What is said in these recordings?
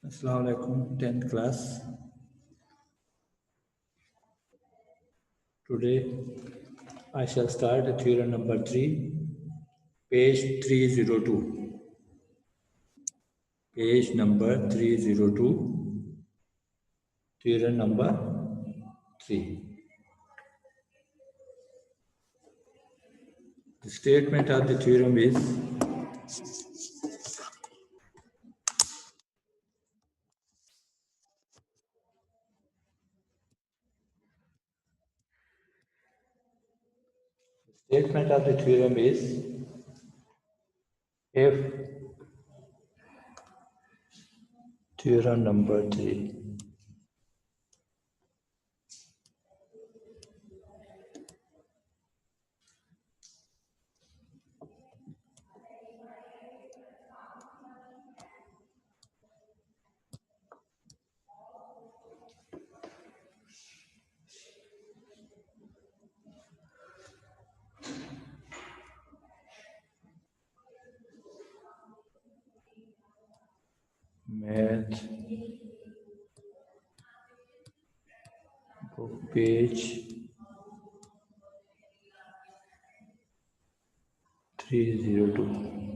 Assalamu alaikum, 10th class. Today I shall start the theorem number 3, page 302. Page number 302, theorem number 3. The statement of the theorem is if theorem number 3. Math book page 302.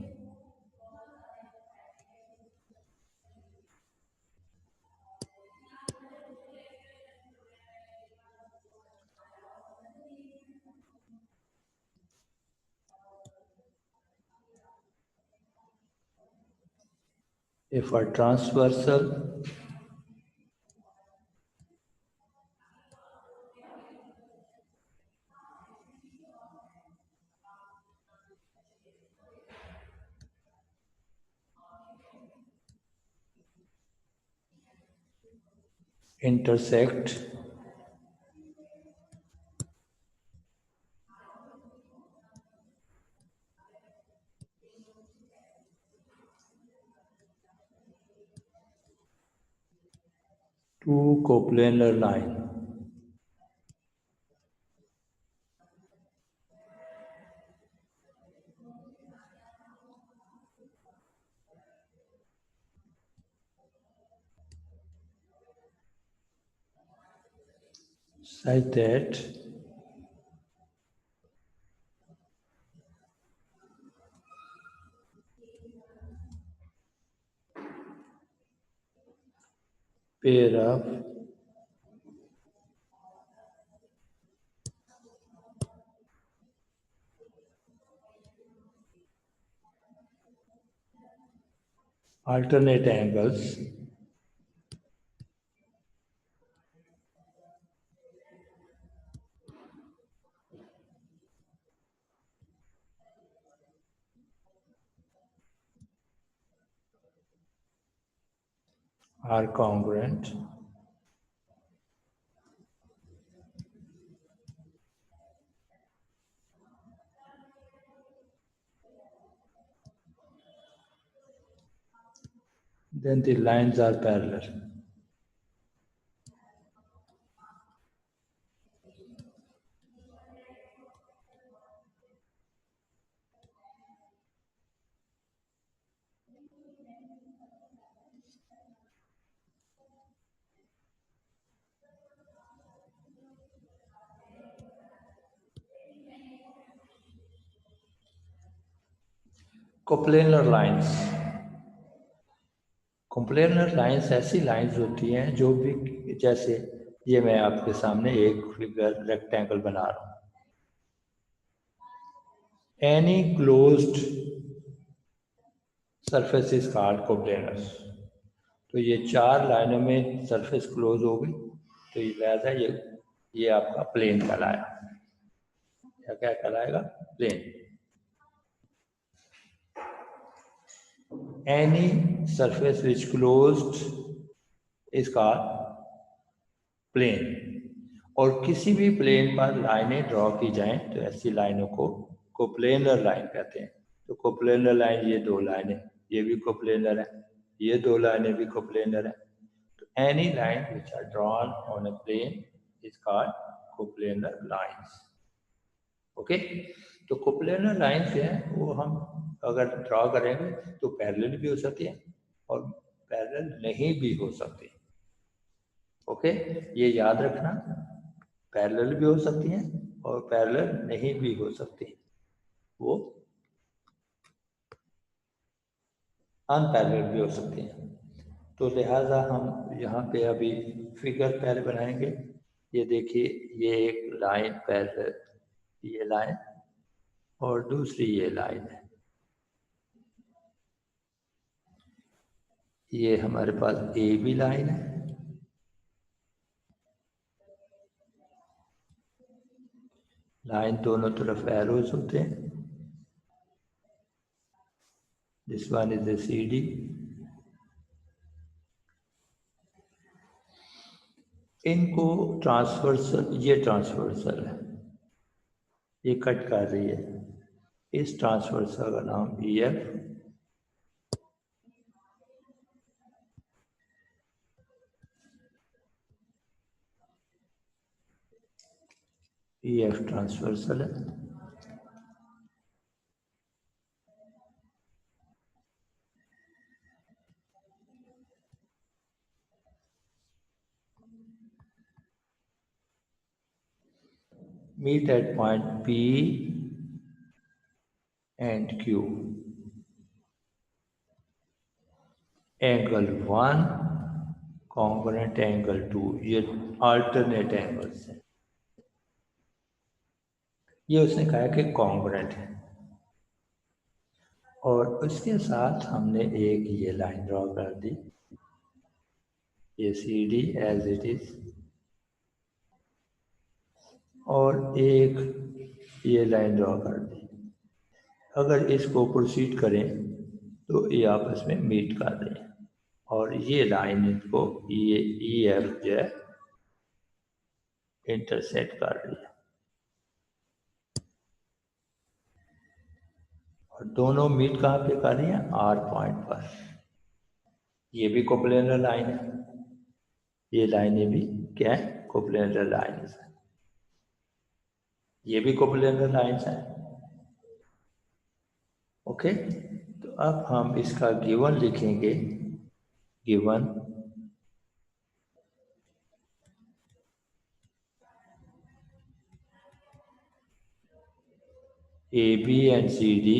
If a transversal intersect two coplanar line, such that pair of alternate angles are congruent then the lines are parallel. Coplanar lines ऐसी lines होती हैं जो भी, जैसे ये मैं आपके सामने एक फिगर रेक्टेंगल बना रहा हूं, any closed surface is called coplanar. तो ये चार लाइनों में सरफेस क्लोज हो गई तो ये लिहाजा ये आपका प्लेन कहलाया। क्या कहलाएगा? Plane. Any surface which closed is called plane. और किसी भी प्लेन पर लाइनें ड्रॉ की जाएं तो ऐसी लाइनों को कोप्लेनर लाइन कहते हैं। तो कोप्लेनर लाइन, ये दो लाइनें, ये भी कोप्लेनर है, ये दो लाइनें भी कोप्लेनर है। तो any line which are drawn on a plane is called coplanar lines. Okay, तो कोप्लेनर लाइंस जो है वो हम अगर ड्रॉ करेंगे तो पैरेलल भी हो सकती है और पैरेलल नहीं भी हो सकती। ओके, ये याद रखना, पैरेलल भी हो सकती हैं और पैरेलल नहीं भी हो सकती, वो अनपैरेलल भी हो सकती हैं। तो लिहाजा हम यहाँ पे अभी फिगर पहले बनाएंगे। ये देखिए, ये एक लाइन पैरेलल, ये लाइन और दूसरी ये लाइन है। ये हमारे पास ए बी लाइन है, लाइन दोनों तरफ एरोज होते हैं। This one is a C D. इनको ट्रांसवर्सल, ये ट्रांसवर्सल है, ये कट कर रही है, इस ट्रांसवर्सल का नाम E F, E F transversal है। meet at point P and Q. Angle 1 congruent angle 2, ये अल्टरनेट एंगल्स हैं। ये उसने कहा कि कॉन्ग्रुएंट है, और उसके साथ हमने एक ये लाइन ड्रॉ कर दी, ये C D as it is, और एक ये लाइन ड्रॉ कर दी। अगर इसको प्रोसीड करें तो ये आपस में मीट कर रहे हैं, और ये लाइन इनको ये ई एफ जो है इंटरसेक्ट कर रही है, और दोनों मीट कहाँ पे कर रही हैं? आर पॉइंट पर। ये भी कोप्लेनर लाइन है, ये लाइनें भी क्या है? कोप्लेनर लाइन है, ये भी कोप्लेनर लाइन्स हैं। ओके, तो अब हम इसका गिवन लिखेंगे। Given A B and C D,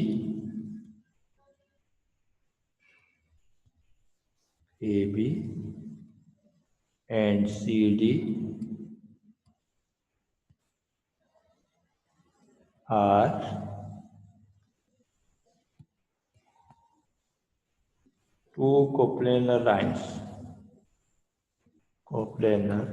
A B and C D are two coplanar lines, coplanar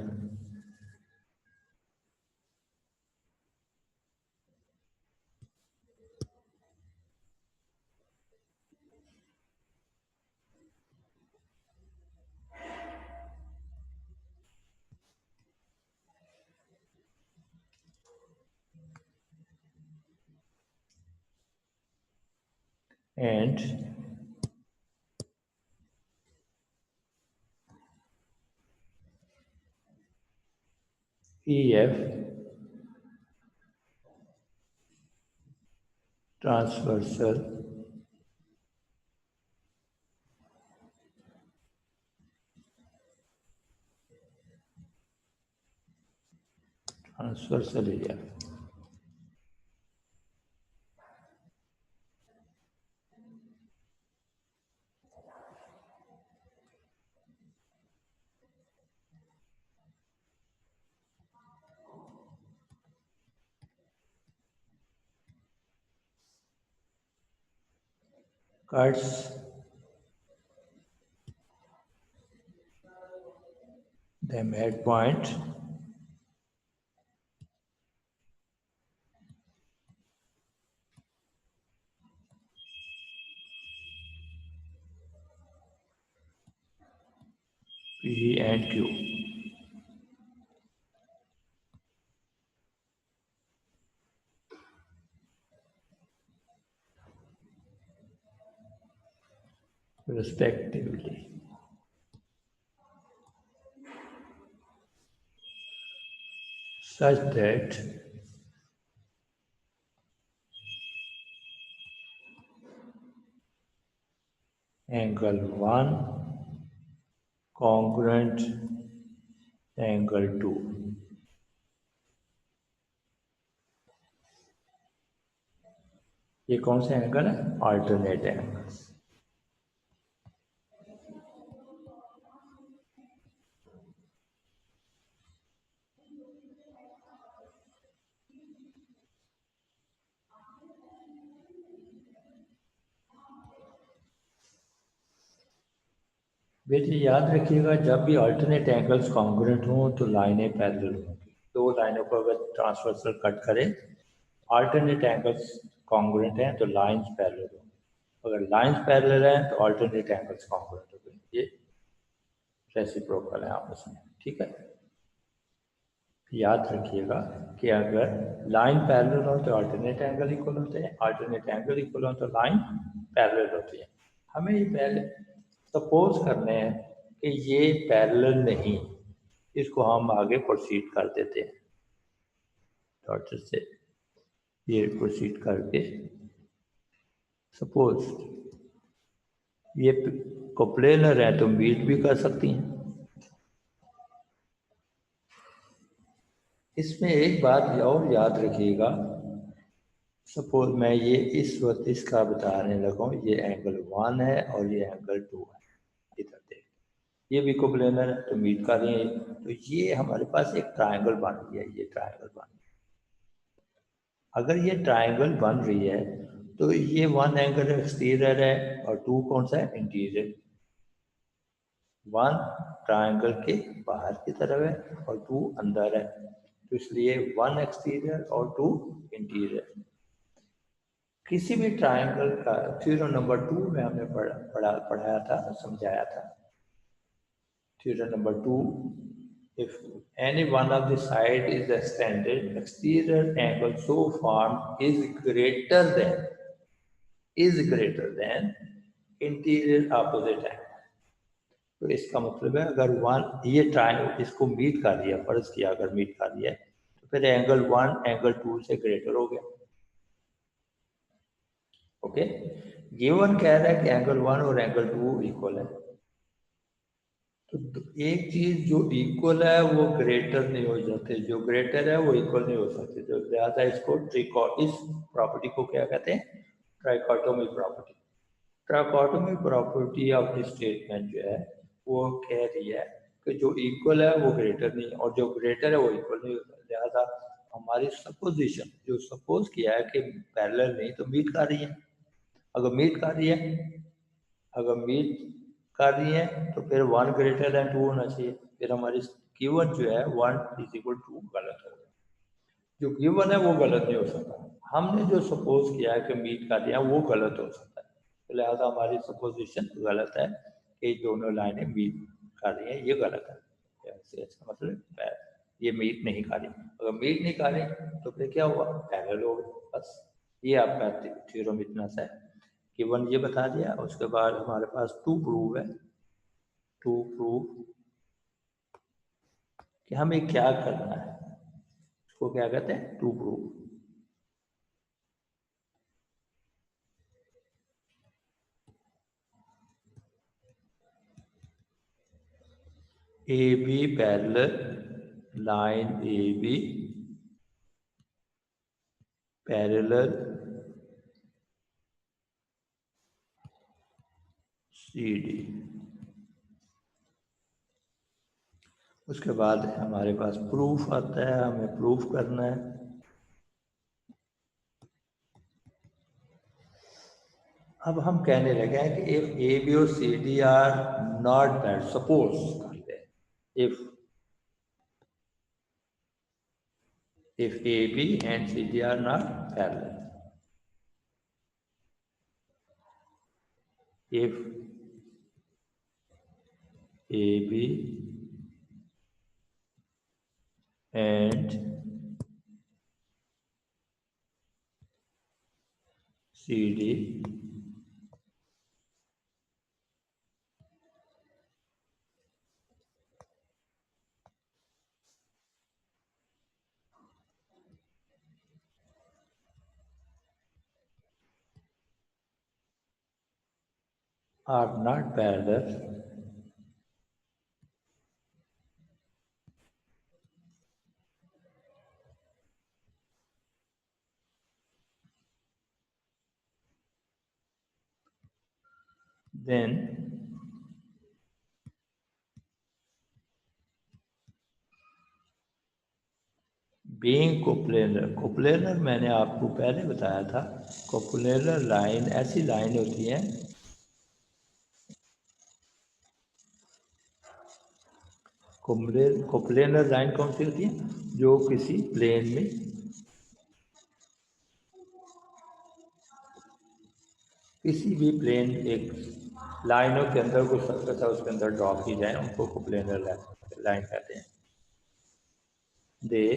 and EF transversal area. Cuts them at point P and Q. Respectively. Such that angle 1 congruent angle to, ये कौन सा angle है? Alternate angles. बेटे याद रखिएगा, जब भी alternate angles congruent हों तो लाइनें पैरेलल होंगी। दो लाइनों को अगर ट्रांसवर्सल कट करें, अल्टरनेट एंगल्स कॉन्ग्रुएंट हैं तो लाइंस पैरेलल होंगी। अगर लाइंस पैरेलल हैं तो अल्टरनेट एंगल्स कॉन्ग्रुएंट होंगे। ये रेसिप्रोकल है आपस में, ठीक है। याद रखिएगा कि अगर लाइन पैरेलल हो तो अल्टरनेट एंगल इक्वल होते हैं, अल्टरनेट एंगल इक्वल हो तो लाइन पैरेलल होती है। हमें ये पहले सपोज करने हैं कि ये पैरेलल नहीं, इसको हम आगे प्रोसीड कर देते हैं। डॉटर से ये प्रोसीड करके सपोज ये कोप्लेनर है तो मीट भी कर सकती हैं। इसमें एक बात और याद रखिएगा, सपोज मैं ये इस वक्त इसका बताने लगा हूँ, ये एंगल 1 है और ये एंगल 2 है। इधर देख, ये भी कोप्लेनर है तो मीट कर रही है, तो ये हमारे पास एक ट्रायंगल बन गया। ये ट्रायंगल बन गया। अगर ये ट्रायंगल बन रही है तो ये 1 एंगल एक्सटीरियर है और 2 कौन सा है? इंटीरियर। 1 ट्रायंगल के बाहर की तरफ है और 2 अंदर है, तो इसलिए 1 एक्सटीरियर और 2 इंटीरियर। किसी भी ट्रायंगल का थ्योरम नंबर 2 में हमने पढ़ाया था, समझाया था। Theorem number 2, if any one of the side is extended, exterior angle so formed is greater than interior opposite angle। तो इसका मतलब है अगर 1 ये ट्रायंगल इसको मीट कर दिया, फर्ज किया अगर मीट कर दिया तो फिर एंगल 1 एंगल 2 से ग्रेटर हो गया। ओके, गिवन कह रहा है कि एंगल 1 और एंगल 2 इक्वल है, तो एक चीज जो इक्वल है वो ग्रेटर नहीं हो जाते, जो ग्रेटर है वो इक्वल नहीं हो सकते। तो लिहाजा इसको इस प्रॉपर्टी को क्या कहते हैं? Trichotomy property. Trichotomy property of the statement जो है वो कह रही है कि जो इक्वल है वो ग्रेटर नहीं, और जो ग्रेटर है वो इक्वल नहीं होता। लिहाजा हमारी सपोजिशन जो सपोज किया है कि पैरेलल नहीं तो मीट कर रही है। अगर मीट कर रही है, अगर मीट कर रही है तो फिर 1 ग्रेटर देन 2 होना चाहिए। फिर हमारी गिवन जो है 1 इज इक्वल टू गलत हो गया। जो गिवन है वो गलत नहीं हो सकता, हमने जो सपोज किया है कि मीट कर दिया वो गलत हो सकता है। तो लिहाजा हमारी सपोजिशन गलत है कि दोनों लाइनें मीट कर रही हैं, ये गलत है। इसका मतलब ये मीट नहीं कर रही। अगर मीट नहीं कर रही तो फिर क्या हुआ? पैरेलल हो गए। बस ये आपका थ्योरम इतना सा है कि 1 ये बता दिया। उसके बाद हमारे पास 2 प्रूव है। 2 प्रूव कि हमें क्या करना है, उसको क्या कहते हैं? 2 prove. A B parallel, line A B parallel C D. उसके बाद हमारे पास प्रूफ आता है, हमें प्रूफ करना है। अब हम कहने लगे हैं कि इफ ए बी और C D are not parallel, suppose करते हैं if AB and CD are not parallel, if AB and CD are not parallel, then being coplanar, coplanar मैंने आपको पहले बताया था, कोप्लेनर लाइन ऐसी लाइन होती है कोप्लेनर लाइन कौन सी होती है, जो किसी प्लेन में किसी भी प्लेन एक लाइनों के अंदर कुछ सर्कस है उसके अंदर ड्रॉ की जाए, उनको कोप्लेनर लाइन कहते हैं। दे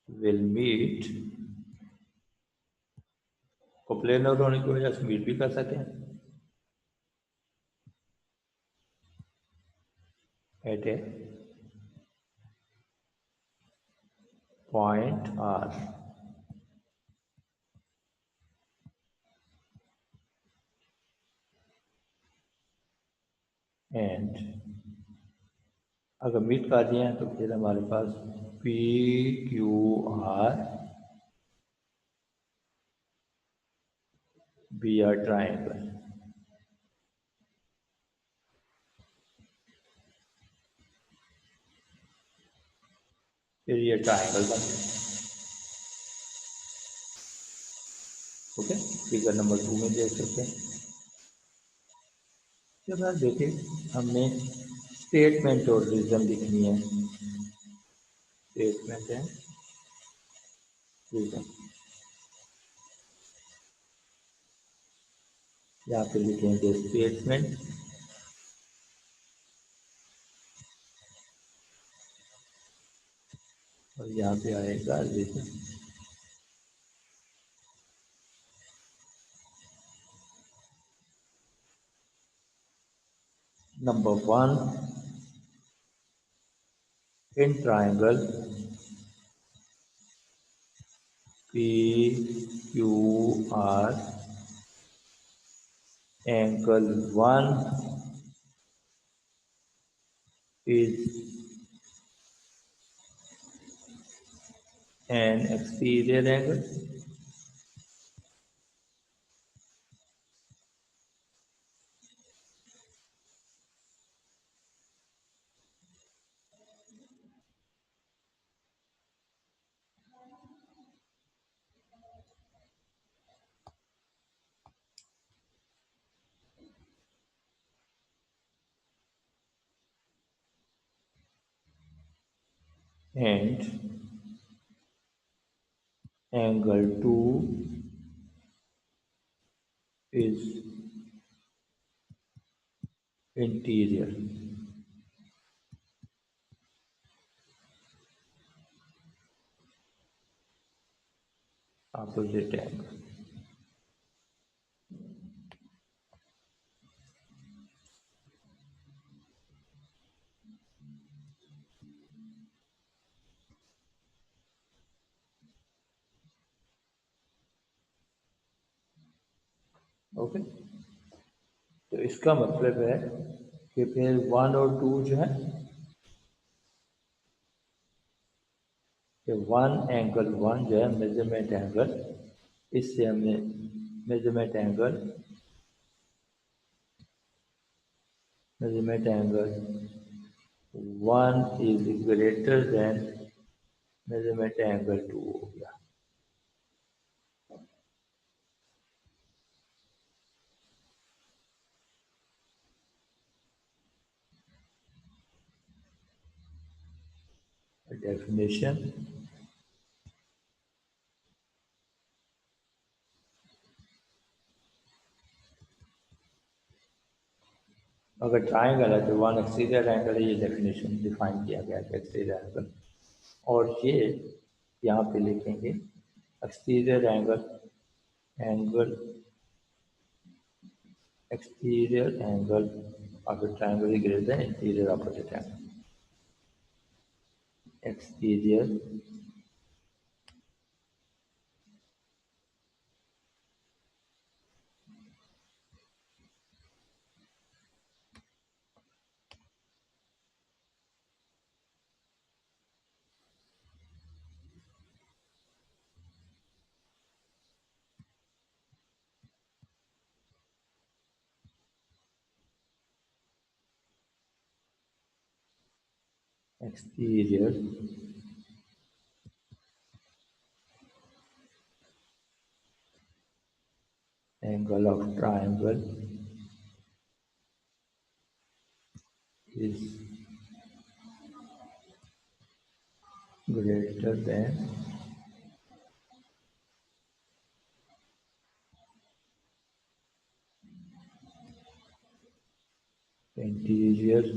विल मीट, कोप्लेनर होने की वजह से मीट भी कर सकते हैं, at a point R, and अगर मीट कर दिए हैं तो फिर हमारे पास P Q R B R triangle, फिर ये ट्राइंगल बन गया। ओके, फिगर नंबर 2 में देख सकते हैं। जब आप देखिए हमने स्टेटमेंट और रीजन लिखनी है, स्टेटमेंट है रीजन, यहाँ पे लिखेंगे स्टेटमेंट और यहाँ पे आएगा reason. Number 1, in triangle P Q R angle 1 is an exterior angle and angle 2 is interior, opposite angle। Okay, तो इसका मतलब है कि फिर 1 और 2 जो है कि 1 एंगल 1 जो है मेजरमेंट एंगल, इससे हमने measurement angle 1 is greater than measurement angle 2 हो गया। डेफिनेशन, अगर ट्राइंगल है तो 1 एक्सटीरियर एंगल है, ये डेफिनेशन डिफाइन किया गया है एक्सटीरियर एंगल। और ये यहाँ पे लिखेंगे exterior angle, angle exterior angle of triangle is greater than interior opposite angle, exterior exterior angle of triangle is greater than 20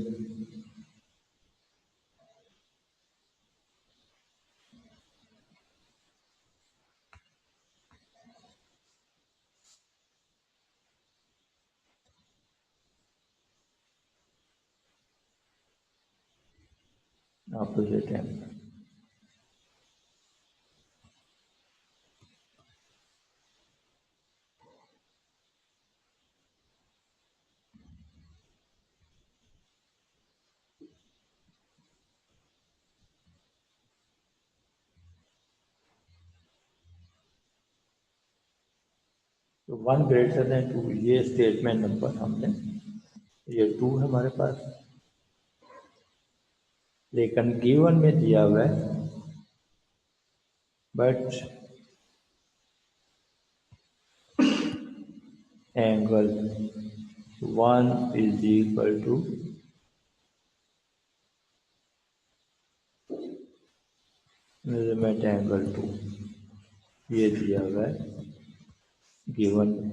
opposite angle. तो 1 ग्रेटर देन 2 ये स्टेटमेंट नंबर हमने ये 2 है हमारे पास, लेकिन गिवन में दिया हुआ है but angle 1 is equal to measurement angle 2 ये दिया हुआ है गिवन में।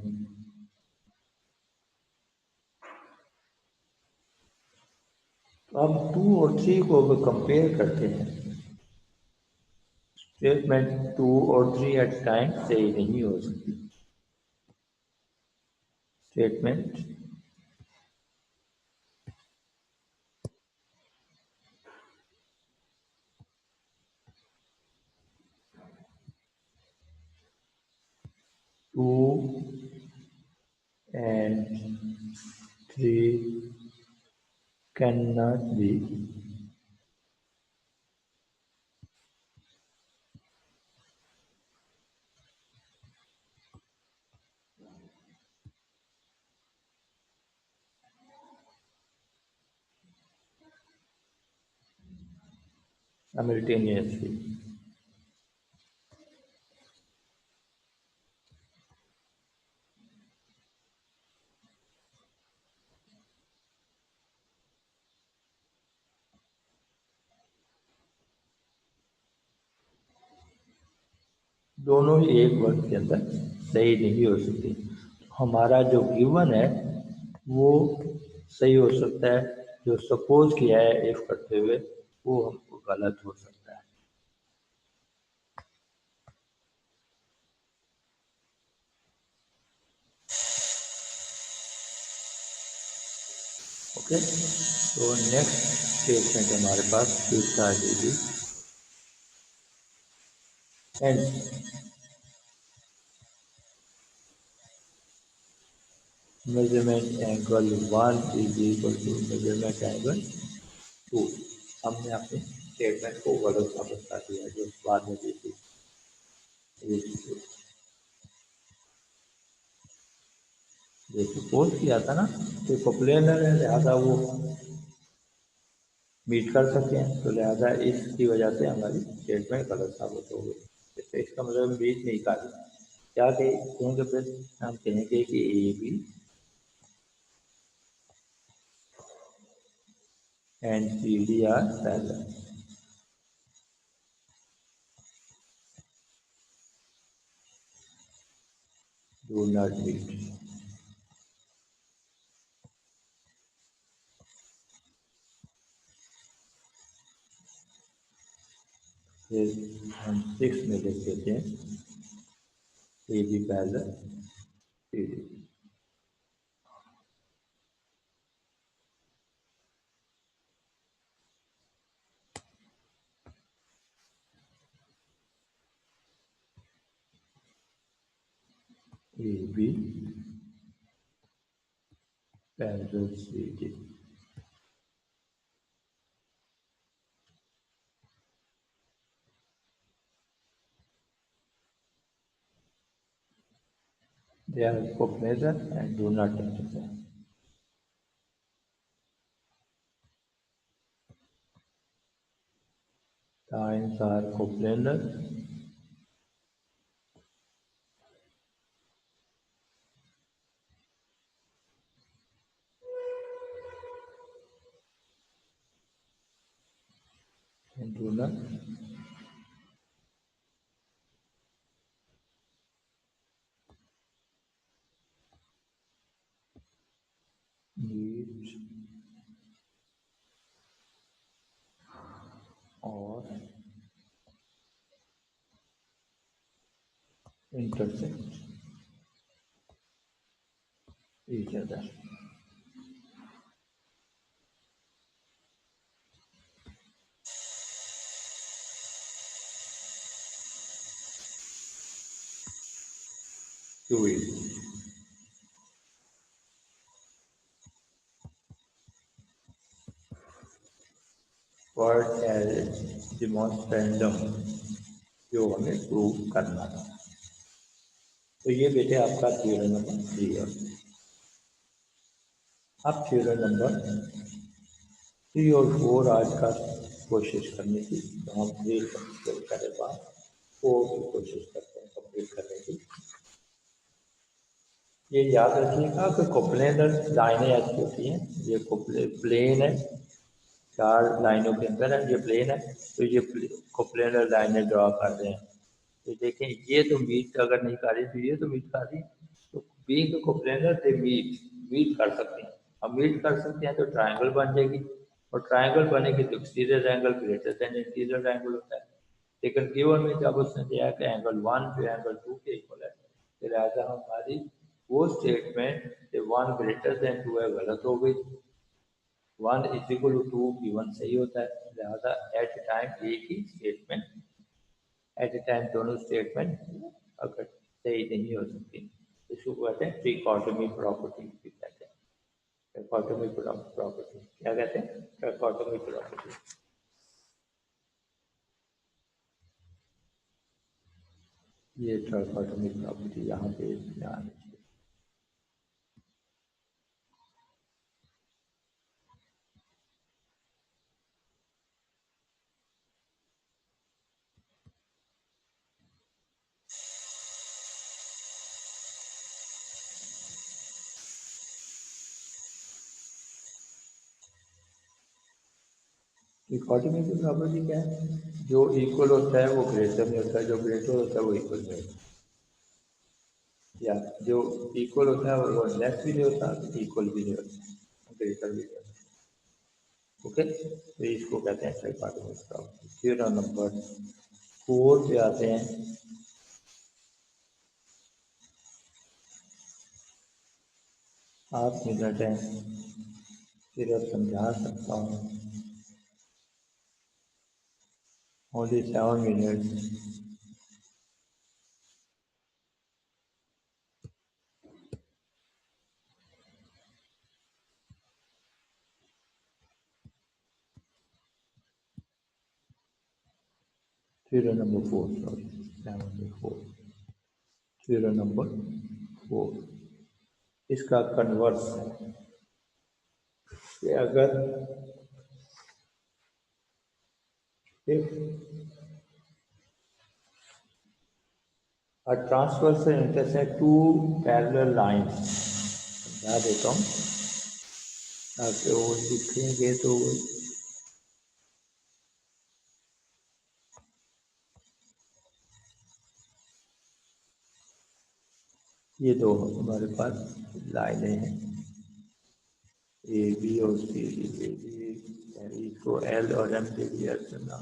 तो अब 2 और 3 को अगर कंपेयर करते हैं, स्टेटमेंट 2 और 3 एट टाइम सही नहीं हो सकती। Statement 2 and 3 cannot be simultaneously. दोनों ही एक वक्त के अंदर सही नहीं हो सकती। हमारा जो गिवन है वो सही हो सकता है, जो सपोज किया है इफ करते हुए वो हमको गलत हो सकता है। ओके, तो नेक्स्ट स्टेटमेंट हमारे पास फिफ्थ आ जाएगी and measurement angle 1 is equal to measurement angle 2। हमने अपने स्टेटमेंट को गलत साबित कर दिया जो बाद में दी थी। जो सपोज किया था ना तो कॉप्लेनर है, लिहाजा वो मीट कर सकते हैं, तो लिहाजा इसकी वजह से हमारी स्टेटमेंट गलत साबित हो गई। तो इसका मतलब मीट नहीं कर क्या कहेंगे फिर हम कहेंगे कि A B and C D are parallel. Do not meet. फिर हम 6 में लिख देते हैं A B parallel C D. A B parallel C D. They are co-measure and do not interfere. lines are coplanar. And lunar. Meet or intersect each other. To it. Word as demonstrandum जो हमें prove करना था। तो ये बेटे आपका theorem number 3 है। अब थ्योरम नंबर 3 और 4 आज का कोशिश करने की, तो हम 3 कंप्लीट करने के बाद 4 की कोशिश करते हैं कंप्लीट करने की। ये याद रखिएगा कि कोप्लेनर लाइनें ऐसी होती हैं, ये प्लेन है, 4 लाइनों के अंदर है, ये प्लेन है, तो ये कोप्लेनर लाइनें ड्रॉ कर रहे हैं। तो देखें ये तो मीट अगर नहीं कर रही तो ये तो मीट कर रही, तो बीइंग कोप्लेनर से मीट कर सकते हैं। अब मीट कर सकते हैं तो ट्राइंगल बन जाएगी, और ट्राइंगल बनेगी तो exterior angle greater than interior angle होता है। लेकिन गिवन में जब उसने दिया कि एंगल 1 जो एंगल 2 के इक्वल है, तो लिहाजा हमारी वो स्टेटमेंट 1 ग्रेटर देन 2 है, गलत हो गई। 1 इज इक्वल टू 2 गिवन सही होता है, लिहाजा एट टाइम एक ही स्टेटमेंट, एट ए टाइम दोनों स्टेटमेंट अगर सही नहीं हो सकती, इसको कहते हैं ट्रिकॉटोमी प्रॉपर्टी भी कहते हैं। ट्रिकॉटोमी प्रॉपर्टी क्या कहते हैं? ट्रिकॉटोमी प्रॉपर्टी। ये ट्रिकॉटोमी प्रॉपर्टी यहाँ पे ध्यान रखिए। ट्रिकॉटोमी की प्रॉपर्टी क्या है? जो इक्वल होता है वो ग्रेटर में होता है, जो ग्रेटर होता है वो इक्वल में होता है, या जो इक्वल होता है वो लेस भी नहीं होता, इक्वल भी नहीं होता, ग्रेटर भी नहीं होता। ओके, तो इसको कहते हैं ट्राइकोटोमी प्रॉपर्टी। थ्योरम नंबर 4 पे आते हैं। 7 मिनट है, फिर अब समझा सकता हूँ। Only 7 minute. Theorem number 4, sorry 4। Theorem number 4 इसका कन्वर्स है कि अगर if a transversal intersect two parallel lines, समझा देता हूँ ताकि वो लिखेंगे तो ये दो हमारे पास लाइनें हैं, ए बी और सी डी, इसको एल और एम के लिए करना,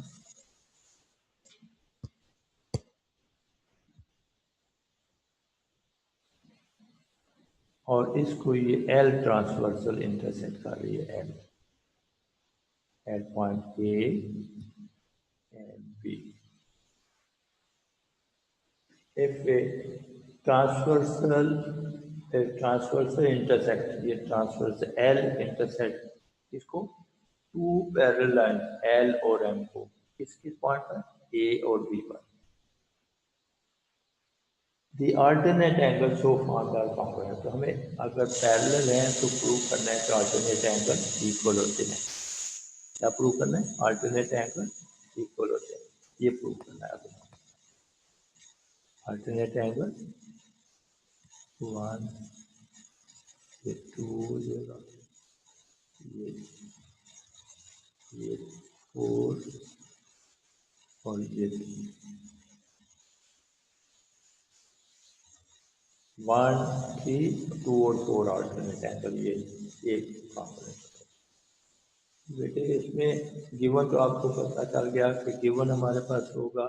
और इसको ये एल ट्रांसवर्सल इंटरसेक्ट कर रही है, L at point A and B. If a transversal intersect, ये ट्रांसवर्सल एल इंटरसेक्ट इसको टू पैरेलल लाइन एल और एम को किस किस पॉइंट पर, ए और बी पर। The alternate angle so found are congruent, तो हमें अगर पैरेलल है तो प्रूव करना है कि अल्टरनेट एंगल इक्वल होते हैं। क्या प्रूव करना है? अल्टरनेट एंगल इक्वल होते हैं। ये प्रूव करना है। अल्टरनेट एंगल 1 ये 2 ये 4 और ये 3 1 3 2 और 4 अल्टरनेट एंगल ये एक कॉम्पोनेंट। बेटे इसमें गिवन तो आपको पता चल गया कि गिवन हमारे पास होगा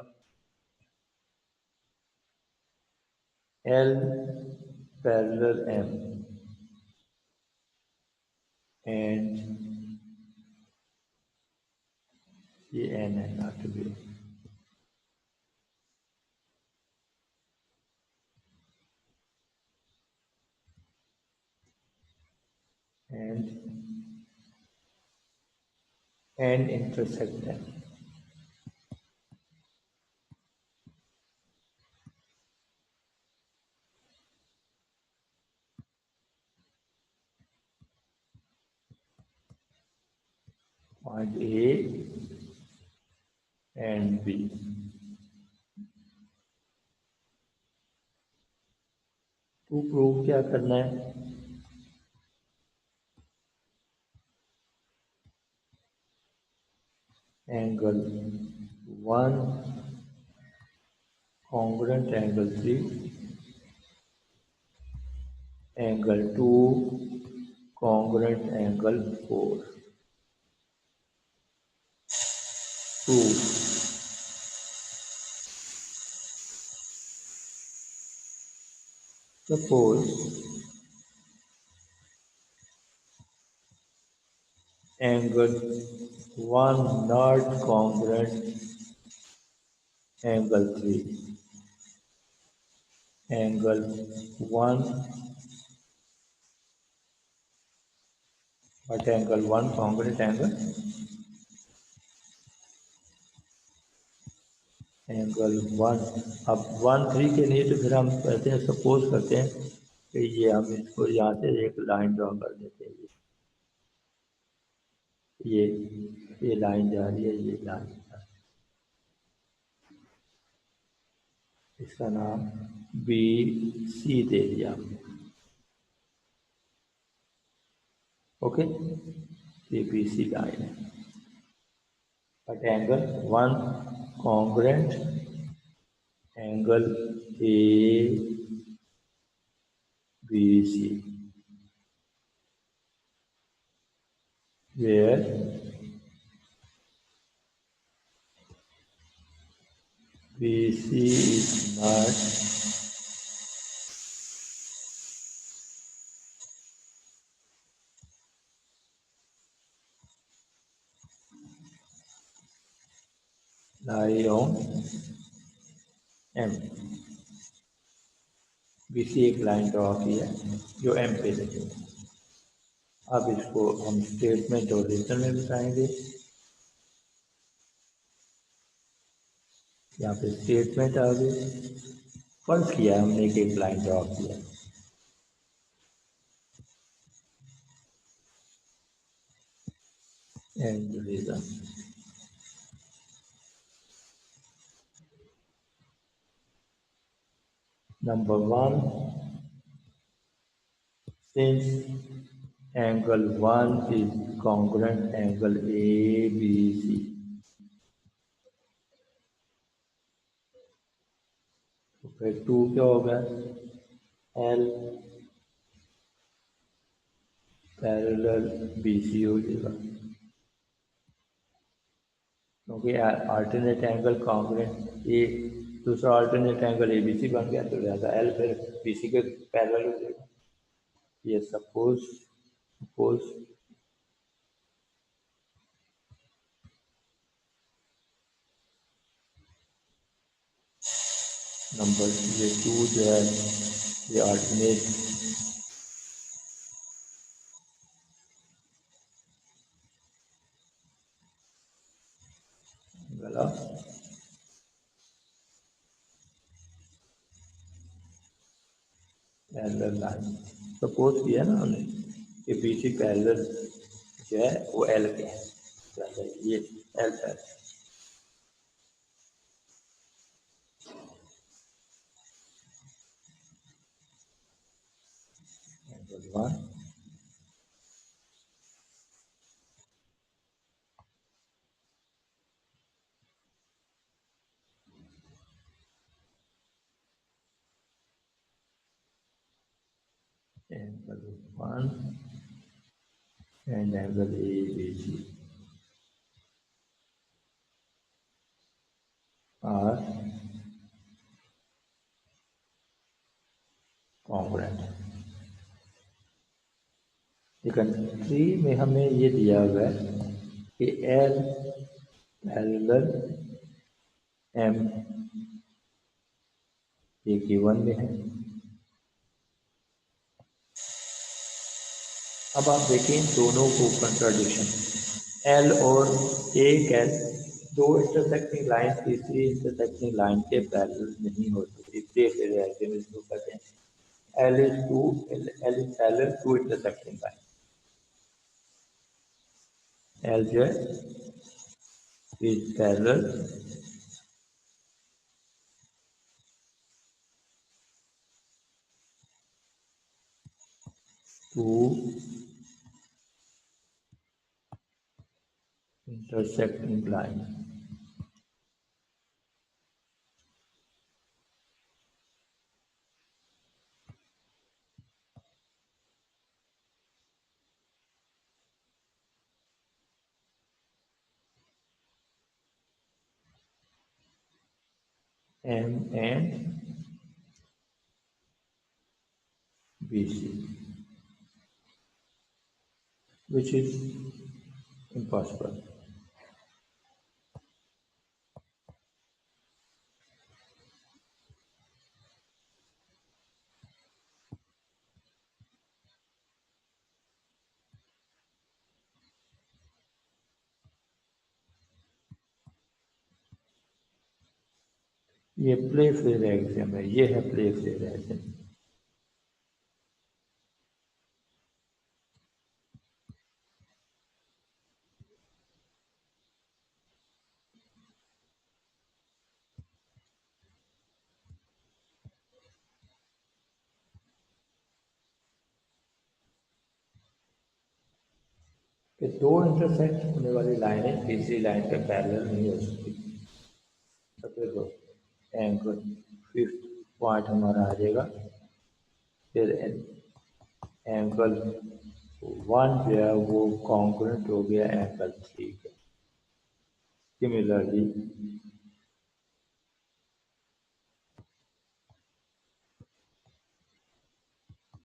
L पैरेलल M एंड ये N है not to be and N intersect M. Point A and B. तो प्रूव क्या करना है? Angle 1 congruent angle 3, angle 2 congruent angle 4. 2 suppose angle 1 not congruent angle 3, angle 1 but angle 1 congruent angle angle 1। अब 1 3 के लिए तो फिर हम कहते हैं सपोज करते हैं कि ये हम इसको यहाँ से एक लाइन ड्रॉ कर देते हैं। ये लाइन जा रही है, ये लाइन जा रही है। इसका नाम बी सी दे दिया हमने। ओके, ये बी सी लाइन है but angle 1 congruent angle A B C where BC is not lie on M। BC एक लाइन ड्रॉ की है जो M पे लगी है। अब इसको हम स्टेटमेंट और रिटर्न में बताएंगे। यहाँ पे स्टेटमेंट आ गई, फर्ज किया हमने एक लाइन ड्रॉ किया। And reason number 1, since angle 1 is congruent angle ABC, तो फिर 2 क्या होगा? L पैरेलल BC हो जाएगा क्योंकि अल्टरनेट एंगल कॉन्ग्रुएंट ए, दूसरा अल्टरनेट एंगल ABC बन गया तो लिहाजा L फिर BC के पैरेलल हो जाएगा। ये सपोज नंबर ये 2 जो है ये अल्टरनेट गला पैरेलल लाइन सपोज किया ना हमने कि BC पैरेलल जो है वो L के है, ये L है। Angle 1 angle 1 and angle ABC are congruent। Country में हमें ये दिया हुआ है कि L पैरेलल M ये गिवन में है। अब आप देखें दोनों को कंट्राडिक्शन, L और एक L दो इंटरसेक्टिंग लाइन तीसरी इंटरसेक्टिंग लाइन के पैरेलल नहीं हो सकती, इसको कहते हैं L is parallel to intersecting line। L जो है is parallel to intersecting line। M and BC, which is impossible। ये प्ले फ्रेज एक्सियम है, ये है प्ले फ्रेज एक्सियम। कि दो इंटरसेक्ट होने वाली लाइनें तीसरी लाइन के पैरेलल नहीं हो सकती। तो देखो एंगल फिफ्थ पॉइंट हमारा आ जाएगा, फिर एंगल 1 जो है वो कॉन्ग्रुएंट हो गया एंगल 3 के। सिमिलरली